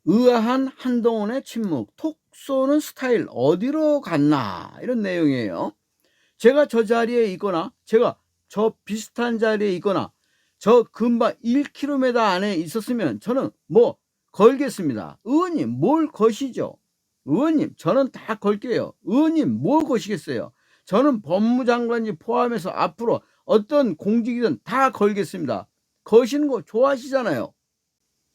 의아한 한동훈의 침묵, 톡 쏘는 스타일 어디로 갔나, 이런 내용이에요. 제가 저 자리에 있거나 제가 저 비슷한 자리에 있거나 저 근방 1km 안에 있었으면 저는 뭐 걸겠습니다. 의원님 뭘 거시죠? 의원님 저는 다 걸게요. 의원님 뭘 거시겠어요? 저는 법무장관이 포함해서 앞으로 어떤 공직이든 다 걸겠습니다. 거시는 거 좋아하시잖아요.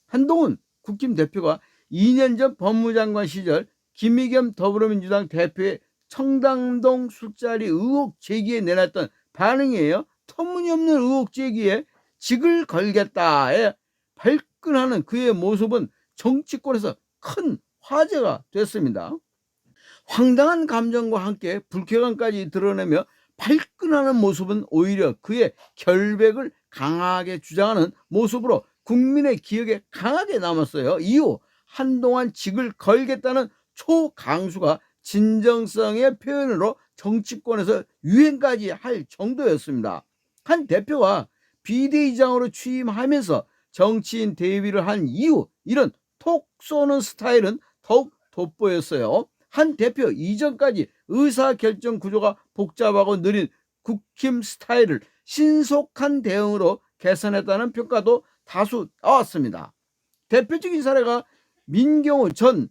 한동훈 국힘 대표가 2년 전 법무장관 시절 김의겸 더불어민주당 대표의 청담동 술자리 의혹 제기에 내놨던 반응이에요. 터무니없는 의혹 제기에 직을 걸겠다에 발끈하는 그의 모습은 정치권에서 큰 화제가 됐습니다. 황당한 감정과 함께 불쾌감까지 드러내며 발끈하는 모습은 오히려 그의 결백을 강하게 주장하는 모습으로 국민의 기억에 강하게 남았어요. 이후 한동안 직을 걸겠다는 초강수가 진정성의 표현으로 정치권에서 유행까지 할 정도였습니다. 한 대표가 비대위장으로 취임하면서 정치인 대위를 한 이후 이런 톡 쏘는 스타일은 더욱 돋보였어요. 한 대표 이전까지 의사결정 구조가 복잡하고 느린 국힘 스타일을 신속한 대응으로 개선했다는 평가도 다수 나왔습니다. 대표적인 사례가 민경우 전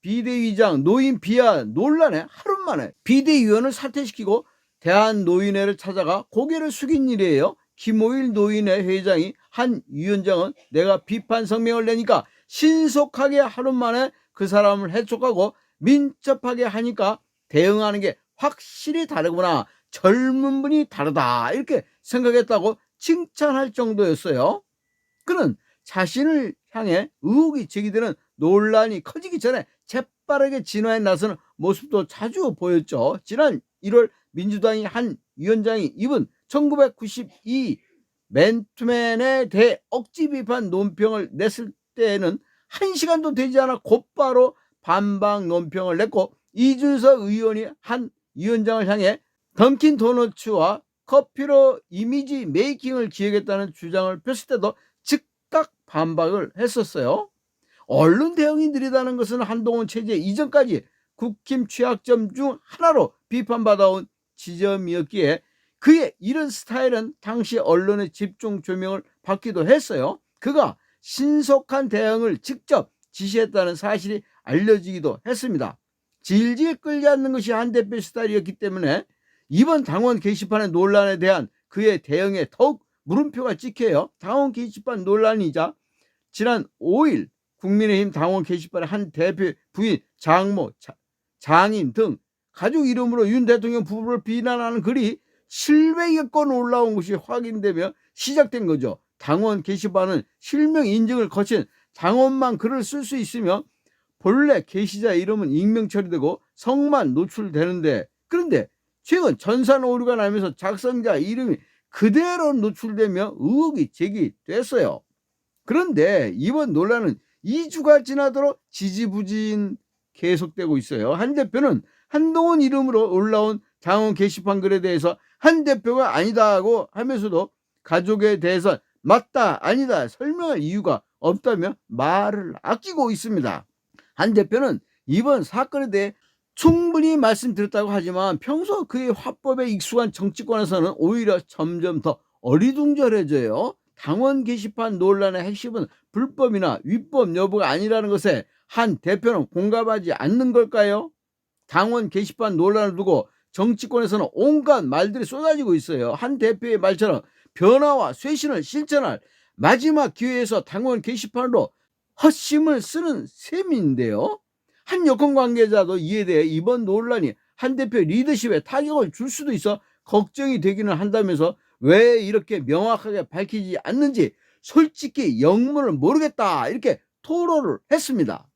비대위장 노인 비하 논란에 하루 만에 비대위원을 사퇴시키고 대한노인회를 찾아가 고개를 숙인 일이에요. 김호일 노인회 회장이 한 위원장은 내가 비판 성명을 내니까 신속하게 하루 만에 그 사람을 해촉하고 민첩하게 하니까 대응하는 게 확실히 다르구나, 젊은 분이 다르다, 이렇게 생각했다고 칭찬할 정도였어요. 그는 자신을 향해 의혹이 제기되는 논란이 커지기 전에 재빠르게 진화에 나서는 모습도 자주 보였죠. 지난 1월 민주당이 한 위원장이 입은 1992 맨투맨에 대해 억지 비판 논평을 냈을 때에는 1시간도 되지 않아 곧바로 반박 논평을 냈고, 이준석 의원이 한 위원장을 향해 던킨 도너츠와 커피로 이미지 메이킹을 기획했다는 주장을 폈을 때도 즉각 반박을 했었어요. 언론 대응이 느리다는 것은 한동훈 체제 이전까지 국힘 취약점 중 하나로 비판받아온 지점이었기에 그의 이런 스타일은 당시 언론의 집중 조명을 받기도 했어요. 그가 신속한 대응을 직접 지시했다는 사실이 알려지기도 했습니다. 질질 끌지 않는 것이 한 대표 스타일이었기 때문에 이번 당원 게시판의 논란에 대한 그의 대응에 더욱 물음표가 찍혀요. 당원 게시판 논란이자 지난 5일 국민의힘 당원 게시판에 한 대표 부인, 장모, 장인 등 가족 이름으로 윤 대통령 부부를 비난하는 글이 실백여 건 올라온 것이 확인되며 시작된 거죠. 당원 게시판은 실명 인증을 거친 당원만 글을 쓸 수 있으며 본래 게시자 이름은 익명 처리되고 성만 노출되는데, 그런데 최근 전산 오류가 나면서 작성자 이름이 그대로 노출되며 의혹이 제기됐어요. 그런데 이번 논란은 2주가 지나도록 지지부진 계속되고 있어요. 한 대표는 한동훈 이름으로 올라온 당원 게시판 글에 대해서 한 대표가 아니다고 하면서도 가족에 대해서 맞다 아니다 설명할 이유가 없다며 말을 아끼고 있습니다. 한 대표는 이번 사건에 대해 충분히 말씀드렸다고 하지만 평소 그의 화법에 익숙한 정치권에서는 오히려 점점 더 어리둥절해져요. 당원 게시판 논란의 핵심은 불법이나 위법 여부가 아니라는 것에 한 대표는 공감하지 않는 걸까요? 당원 게시판 논란을 두고 정치권에서는 온갖 말들이 쏟아지고 있어요. 한 대표의 말처럼 변화와 쇄신을 실천할 마지막 기회에서 당원 게시판으로 헛심을 쓰는 셈인데요. 한 여권 관계자도 이에 대해 이번 논란이 한 대표 리더십에 타격을 줄 수도 있어 걱정이 되기는 한다면서 왜 이렇게 명확하게 밝히지 않는지 솔직히 영문을 모르겠다, 이렇게 토로를 했습니다.